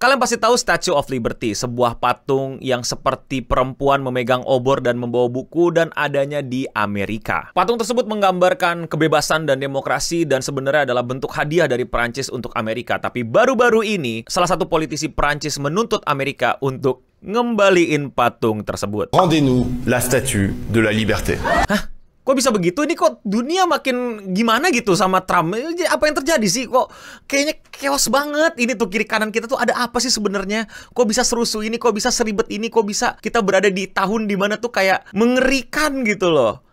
Kalian pasti tahu Statue of Liberty, sebuah patung yang seperti perempuan memegang obor dan membawa buku dan adanya di Amerika. Patung tersebut menggambarkan kebebasan dan demokrasi dan sebenarnya adalah bentuk hadiah dari Perancis untuk Amerika. Tapi baru-baru ini, salah satu politisi Perancis menuntut Amerika untuk ngembaliin patung tersebut. Rendez-nous la statue de la liberté. Hah? Kok bisa begitu? Ini kok dunia makin gimana gitu sama Trump? Apa yang terjadi sih? Kok kayaknya chaos banget. Ini tuh kiri kanan kita tuh ada apa sih sebenarnya? Kok bisa serusuh ini? Kok bisa seribet ini? Kok bisa kita berada di tahun dimana tuh kayak mengerikan gitu loh?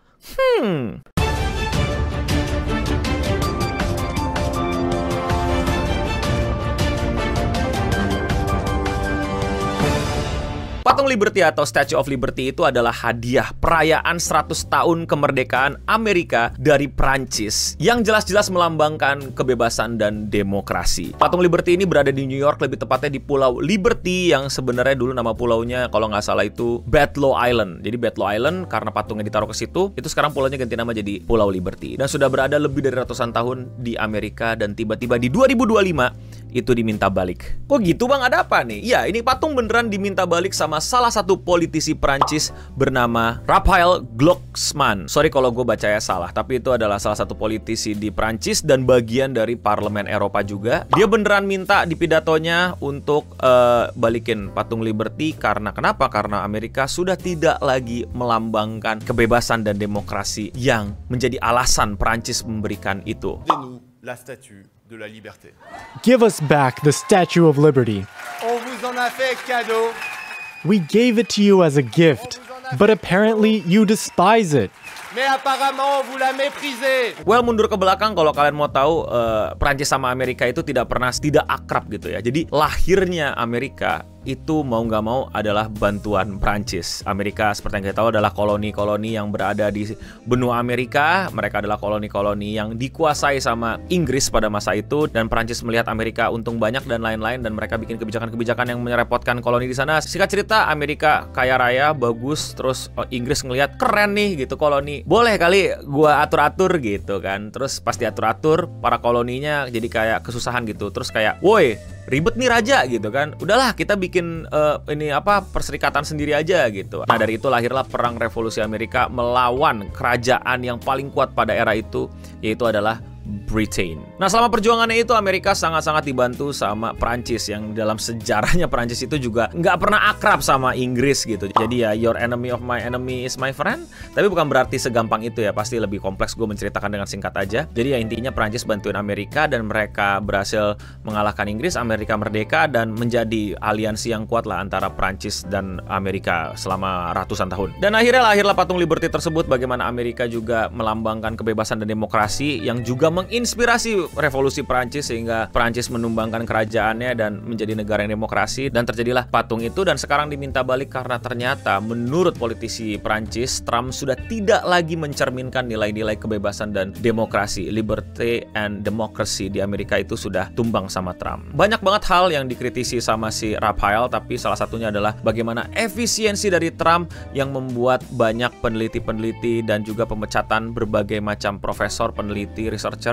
Patung Liberty atau Statue of Liberty itu adalah hadiah perayaan 100 tahun kemerdekaan Amerika dari Prancis yang jelas-jelas melambangkan kebebasan dan demokrasi. Patung Liberty ini berada di New York, lebih tepatnya di Pulau Liberty yang sebenarnya dulu nama pulaunya kalau nggak salah itu Bedloe Island. Jadi Bedloe Island karena patungnya ditaruh ke situ, itu sekarang pulaunya ganti nama jadi Pulau Liberty. Dan sudah berada lebih dari ratusan tahun di Amerika dan tiba-tiba di 2025 itu diminta balik. Kok gitu bang, ada apa nih? Ya, ini patung beneran diminta balik sama salah satu politisi Prancis bernama Raphael Glucksmann. Sorry kalau gue bacanya salah, tapi itu adalah salah satu politisi di Prancis dan bagian dari Parlemen Eropa juga. Dia beneran minta di pidatonya untuk balikin patung Liberty karena kenapa? Karena Amerika sudah tidak lagi melambangkan kebebasan dan demokrasi yang menjadi alasan Prancis memberikan itu. Rendez-nous la statue de la liberté. Give us back the Statue of Liberty. On vous en a fait cadeau. We gave it to you as a gift, but apparently you despise it. Mais apparemment vous la méprisez. Well, mundur ke belakang kalau kalian mau tahu, Prancis sama Amerika itu tidak akrab gitu ya. Jadi lahirnya Amerika itu mau nggak mau adalah bantuan Prancis. Amerika seperti yang kita tahu adalah koloni-koloni yang berada di benua Amerika. Mereka adalah koloni-koloni yang dikuasai sama Inggris pada masa itu, dan Prancis melihat Amerika untung banyak dan lain-lain, dan mereka bikin kebijakan-kebijakan yang merepotkan koloni di sana. Singkat cerita, Amerika kaya raya, bagus, terus Inggris ngelihat keren nih gitu koloni. Boleh kali gua atur-atur gitu kan. Terus pas diatur-atur, para koloninya jadi kayak kesusahan gitu. Terus kayak, woi, ribet nih raja gitu kan. Udahlah kita bikin perserikatan sendiri aja gitu. Nah dari itu lahirlah perang revolusi Amerika melawan kerajaan yang paling kuat pada era itu, yaitu adalah Britain. Nah selama perjuangannya itu Amerika sangat-sangat dibantu sama Prancis, yang dalam sejarahnya Prancis itu juga nggak pernah akrab sama Inggris gitu. Jadi ya your enemy of my enemy is my friend. Tapi bukan berarti segampang itu ya, pasti lebih kompleks, gue menceritakan dengan singkat aja. Jadi ya intinya Prancis bantuin Amerika dan mereka berhasil mengalahkan Inggris, Amerika merdeka dan menjadi aliansi yang kuat lah antara Prancis dan Amerika selama ratusan tahun. Dan akhirnya lahirlah patung Liberty tersebut, bagaimana Amerika juga melambangkan kebebasan dan demokrasi yang juga menginspirasi revolusi Prancis sehingga Prancis menumbangkan kerajaannya dan menjadi negara yang demokrasi, dan terjadilah patung itu. Dan sekarang diminta balik karena ternyata menurut politisi Prancis, Trump sudah tidak lagi mencerminkan nilai-nilai kebebasan dan demokrasi. Liberty and democracy di Amerika itu sudah tumbang sama Trump. Banyak banget hal yang dikritisi sama si Raphael, tapi salah satunya adalah bagaimana efisiensi dari Trump yang membuat banyak peneliti-peneliti dan juga pemecatan berbagai macam profesor, peneliti, researcher.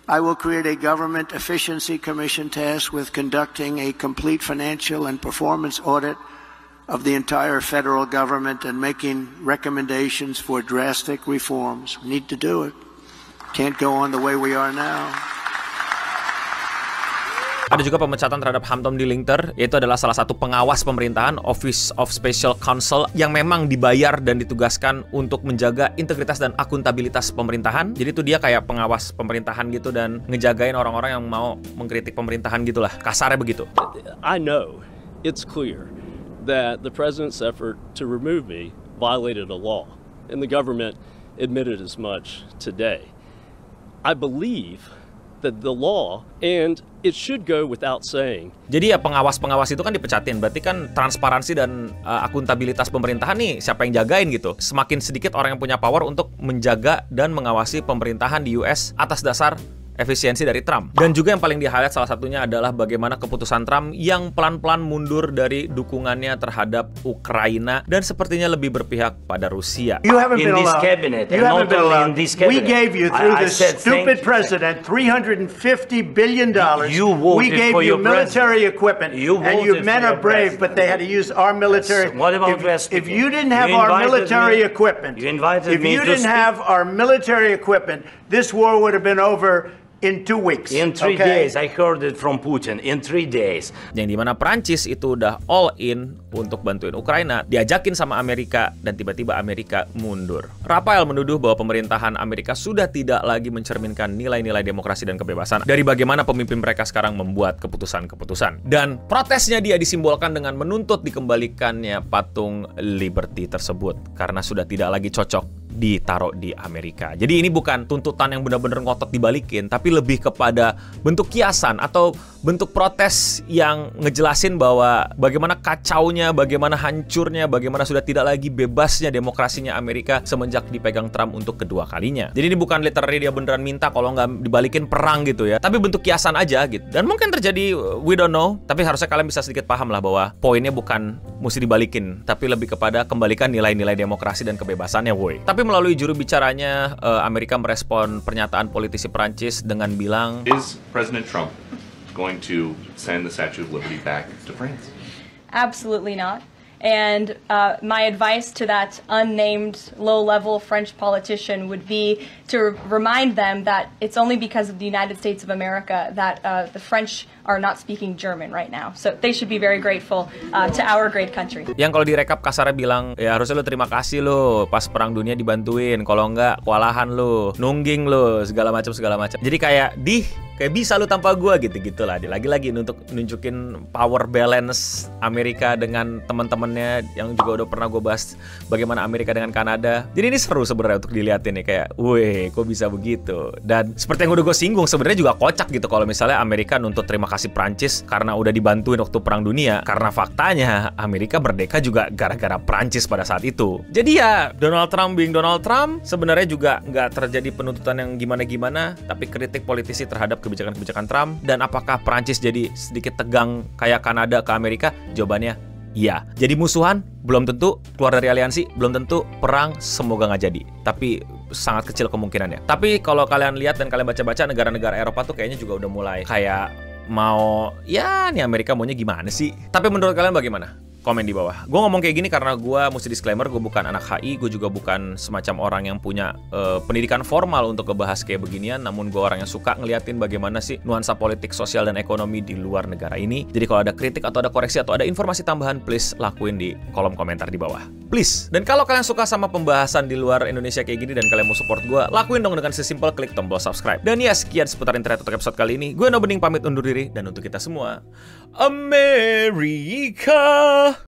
I will create a government efficiency commission tasked with conducting a complete financial and performance audit of the entire federal government and making recommendations for drastic reforms. We need to do it. Can't go on the way we are now. Ada juga pemecatan terhadap Hampton D. Linter, yaitu adalah salah satu pengawas pemerintahan, Office of Special Counsel, yang memang dibayar dan ditugaskan untuk menjaga integritas dan akuntabilitas pemerintahan. Jadi itu dia kayak pengawas pemerintahan gitu dan ngejagain orang-orang yang mau mengkritik pemerintahan gitulah, kasarnya begitu. I know it's clear that the president's effort to remove me violated a law, and the government admitted as much today. I believe that the law, and it should go without saying. Jadi ya pengawas-pengawas itu kan dipecatin, berarti kan transparansi dan akuntabilitas pemerintahan nih siapa yang jagain gitu. Semakin sedikit orang yang punya power untuk menjaga dan mengawasi pemerintahan di US atas dasar efisiensi dari Trump. Dan juga yang paling di-highlight salah satunya adalah bagaimana keputusan Trump yang pelan-pelan mundur dari dukungannya terhadap Ukraina dan sepertinya lebih berpihak pada Rusia. You haven't In been this allowed. cabinet, You and haven't not been only allowed. in this We cabinet. gave you through I this said stupid thank you. president $350 billion. You voted we gave for you your military president. equipment, You and you voted men for are your brave, but they had to use our military. Yes. What about if you didn't You have our invited military me- equipment, you invited if me you to didn't speak. have our military equipment, this war would have been over in 2 weeks. In 3 days, I heard it from Putin. In 3 days. Yang dimana Prancis itu udah all in untuk bantuin Ukraina, diajakin sama Amerika dan tiba-tiba Amerika mundur. Rafael menuduh bahwa pemerintahan Amerika sudah tidak lagi mencerminkan nilai-nilai demokrasi dan kebebasan dari bagaimana pemimpin mereka sekarang membuat keputusan-keputusan. Dan protesnya dia disimbolkan dengan menuntut dikembalikannya patung Liberty tersebut karena sudah tidak lagi cocok ditaruh di Amerika. Jadi ini bukan tuntutan yang benar-benar ngotot dibalikin, tapi lebih kepada bentuk kiasan atau bentuk protes yang ngejelasin bahwa bagaimana kacaunya, bagaimana hancurnya, bagaimana sudah tidak lagi bebasnya demokrasinya Amerika semenjak dipegang Trump untuk kedua kalinya. Jadi ini bukan literally dia beneran minta kalau nggak dibalikin perang gitu ya, tapi bentuk kiasan aja gitu. Dan mungkin terjadi, we don't know, tapi harusnya kalian bisa sedikit paham lah bahwa poinnya bukan mesti dibalikin, tapi lebih kepada kembalikan nilai-nilai demokrasi dan kebebasannya, woi. Tapi melalui juru bicaranya, Amerika merespon pernyataan politisi Prancis dengan bilang, Is President Trump going to send the Statue of Liberty back to France? Absolutely not. And my advice to that unnamed low-level French politician would be to remind them that it's only because of the United States of America that the French are not speaking German right now. So they should be very grateful to our great country. Yang kalau direkap kasarnya bilang, ya harusnya lo terima kasih lo pas perang dunia dibantuin, kalau enggak kewalahan lo, nungging lo, segala macam. Jadi kayak bisa lu tanpa gua gitu-gitu lah. Lagi-lagi untuk nunjukin power balance Amerika dengan teman-temannya yang juga udah pernah gue bahas bagaimana Amerika dengan Kanada. Jadi ini seru sebenarnya untuk dilihatin nih, kayak weh kok bisa begitu. Dan seperti yang udah gue singgung, sebenarnya juga kocak gitu kalau misalnya Amerika nuntut terima kasih Prancis karena udah dibantuin waktu perang dunia, karena faktanya Amerika merdeka juga gara-gara Prancis pada saat itu. Jadi ya Donald Trump being Donald Trump, sebenarnya juga nggak terjadi penuntutan yang gimana-gimana, tapi kritik politisi terhadap kebijakan-kebijakan Trump. Dan apakah Prancis jadi sedikit tegang kayak Kanada ke Amerika? Jawabannya iya. Jadi musuhan? Belum tentu. Keluar dari aliansi? Belum tentu. Perang? Semoga nggak jadi. Tapi sangat kecil kemungkinannya. Tapi kalau kalian lihat dan kalian baca-baca, negara-negara Eropa tuh kayaknya juga udah mulai kayak mau, ya nih Amerika maunya gimana sih? Tapi menurut kalian bagaimana? Komen di bawah. Gue ngomong kayak gini karena gue mesti disclaimer, gue bukan anak HI, gue juga bukan semacam orang yang punya pendidikan formal untuk ngebahas kayak beginian. Namun gue orang yang suka ngeliatin bagaimana sih nuansa politik, sosial, dan ekonomi di luar negara ini. Jadi kalau ada kritik atau ada koreksi atau ada informasi tambahan, please lakuin di kolom komentar di bawah. Please. Dan kalau kalian suka sama pembahasan di luar Indonesia kayak gini dan kalian mau support gue, lakuin dong dengan sesimpel klik tombol subscribe. Dan ya, sekian seputar internet untuk episode kali ini. Gue No Bening pamit undur diri, dan untuk kita semua, Amerika.